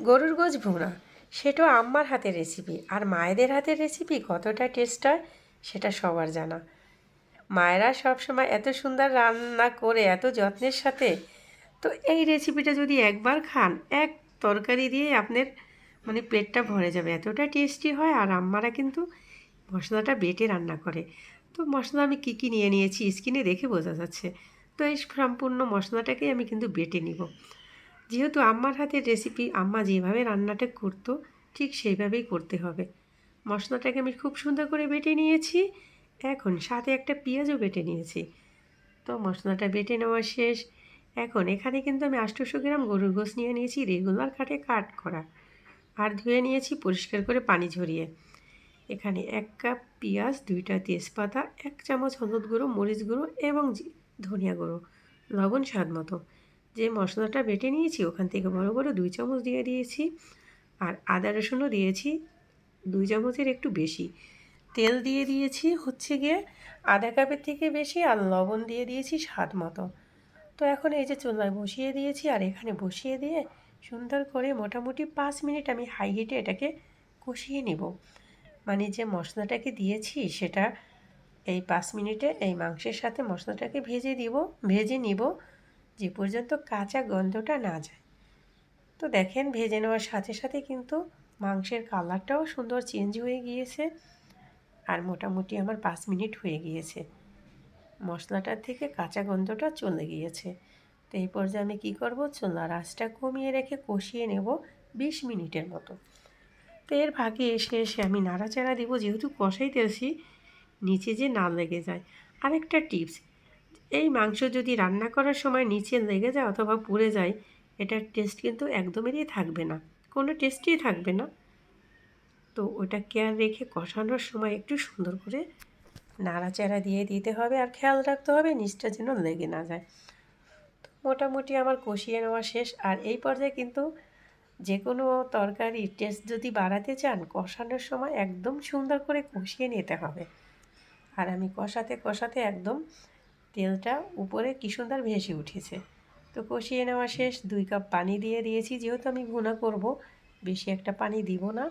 গরুর গোশ ভুনা, সেটাও আম্মার হাতের রেসিপি। আর মায়েদের হাতের রেসিপি কতটা টেস্ট হয় সেটা সবার জানা। মায়েরা সবসময় এত সুন্দর রান্না করে, এত যত্নের সাথে। তো এই রেসিপিটা যদি একবার খান, এক তরকারি দিয়ে আপনার মানে পেটটা ভরে যাবে, এতটা টেস্টি হয়। আর আম্মারা কিন্তু মশলাটা বেটে রান্না করে। তো মশলা আমি কী কী নিয়ে নিয়েছি স্ক্রিনে দেখে বোঝা যাচ্ছে। তো এই সম্পূর্ণ মশলাটাকে আমি কিন্তু বেটে নিব। যেহেতু আম্মার হাতের রেসিপি, আম্মা যেভাবে রান্নাটা করতো ঠিক সেইভাবেই করতে হবে। মশলাটাকে আমি খুব সুন্দর করে বেটে নিয়েছি। এখন সাথে একটা পেঁয়াজও বেটে নিয়েছি। তো মশলাটা বেটে নেওয়া শেষ। এখন এখানে কিন্তু আমি 800 গ্রাম গরুর গোশ নিয়ে নিয়েছি, রেগুলার কাটে কাট করা, আর ধুয়ে নিয়েছি পরিষ্কার করে পানি ঝরিয়ে। এখানে 1 কাপ পেঁয়াজ, 2টা তেজপাতা, 1 চামচ হলুদ গুঁড়ো, মরিচ গুঁড়ো এবং ধনিয়া গুঁড়ো, লবণ স্বাদ মতো। যে মশলাটা বেটে নিয়েছি ওখান থেকে বড় বড় 2 চামচ দিয়ে দিয়েছি। আর আদা রসুনও দিয়েছি 2 চামচের একটু বেশি। তেল দিয়ে দিয়েছি হচ্ছে গিয়ে আধা কাপের থেকে বেশি, আর লবণ দিয়ে দিয়েছি স্বাদ মতো। তো এখন এই যে চুলায় বসিয়ে দিয়েছি, আর এখানে বসিয়ে দিয়ে সুন্দর করে মোটামুটি 5 মিনিট আমি হাই হিটে এটাকে কষিয়ে নেব। মানে যে মশলাটাকে দিয়েছি সেটা এই 5 মিনিটে এই মাংসের সাথে মশলাটাকে ভেজে নিব যে পর্যন্ত কাঁচা গন্ধটা না যায়। তো দেখেন ভেজে নেওয়ার সাথে সাথে কিন্তু মাংসের কালারটাও সুন্দর চেঞ্জ হয়ে গিয়েছে। আর মোটামুটি আমার 5 মিনিট হয়ে গিয়েছে, মশলাটার থেকে কাঁচা গন্ধটা চলে গিয়েছে। তো এই পর্যায়ে আমি কী করব, চুলার আঁচটা কমিয়ে রেখে কষিয়ে নেব 20 মিনিটের মতো। তো এর ভাগে এসে এসে আমি নাড়াচাড়া দিব, যেহেতু কষাইতেছি নিচে যে না লেগে যায়। আরেকটা টিপস, এই মাংস যদি রান্না করার সময় নিচে লেগে যায় অথবা পুড়ে যায়, এটার টেস্ট কিন্তু একদমেরই থাকবে না, কোনো টেস্টই থাকবে না। তো ওটা কেয়ার রেখে কষানোর সময় একটু সুন্দর করে নাড়াচাড়া দিয়ে দিতে হবে, আর খেয়াল রাখতে হবে নিচটা যেন লেগে না যায়। তো মোটামুটি আমার কষিয়ে নেওয়া শেষ। আর এই পর্যায়ে কিন্তু যে কোনো তরকারির টেস্ট যদি বাড়াতে চান, কষানোর সময় একদম সুন্দর করে কষিয়ে নিতে হবে। আর আমি কষাতে কষাতে একদম তেলটা উপরে কী সুন্দর ভেসে উঠেছে। তো কষিয়ে নেওয়া শেষ। 2 কাপ পানি দিয়ে দিয়েছি, যেহেতু আমি ভুনা করব বেশি একটা পানি দিব না।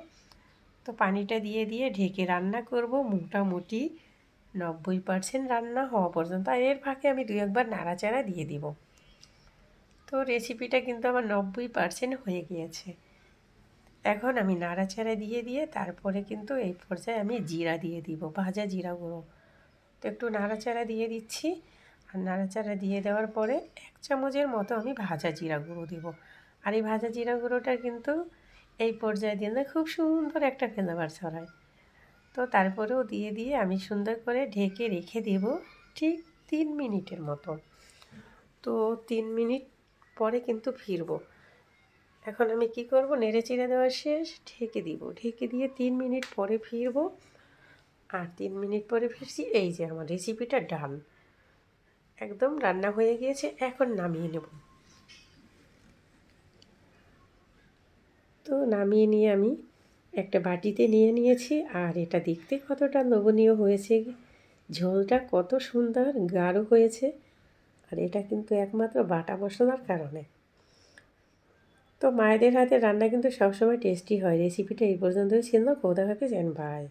তো পানিটা দিয়ে দিয়ে ঢেকে রান্না করব মোটামুটি 90% রান্না হওয়া পর্যন্ত। আর এর ফাঁকে আমি 2-একবার নাড়াচাড়া দিয়ে দিব। তো রেসিপিটা কিন্তু আমার 90% হয়ে গিয়েছে। এখন আমি নাড়াচাড়া দিয়ে দিয়ে তারপরে কিন্তু এই পর্যায়ে আমি জিরা দিয়ে দিব, ভাজা জিরা গুঁড়ো। তো একটু নাড়াচাড়া দিয়ে দিচ্ছি। আর নাড়াচাড়া দিয়ে দেওয়ার পরে 1 চামচের মতো আমি ভাজা জিরা গুঁড়ো দিব। আর এই ভাজা জিরা গুঁড়োটা কিন্তু এই পর্যায়ে দিলে খুব সুন্দর একটা ফ্লেভার ছড়ায়। তো তারপরেও দিয়ে দিয়ে আমি সুন্দর করে ঢেকে রেখে দেব ঠিক 3 মিনিটের মতো। তো 3 মিনিট পরে কিন্তু ফিরব। এখন আমি কি করব, নেড়ে চেড়ে দেওয়া শেষ, ঢেকে দিব। ঢেকে দিয়ে 3 মিনিট পরে ফিরব। আর 3 মিনিট পরে ফিরছি, এই যে আমার রেসিপিটা ডান, একদম রান্না হয়ে গিয়েছে। এখন নামিয়ে নেব। তো নামিয়ে নিয়ে আমি একটা বাটিতে নিয়ে নিয়েছি। আর এটা দেখতে কতটা লোভনীয় হয়েছে, ঝোলটা কত সুন্দর গাঢ় হয়েছে। আর এটা কিন্তু একমাত্র বাটা মশলার কারণে। তো মায়েদের হাতে রান্না কিন্তু সবসময় টেস্টি হয়। রেসিপিটা এই পর্যন্তই ছিল। খোদা হাফেজ এন্ড বাই।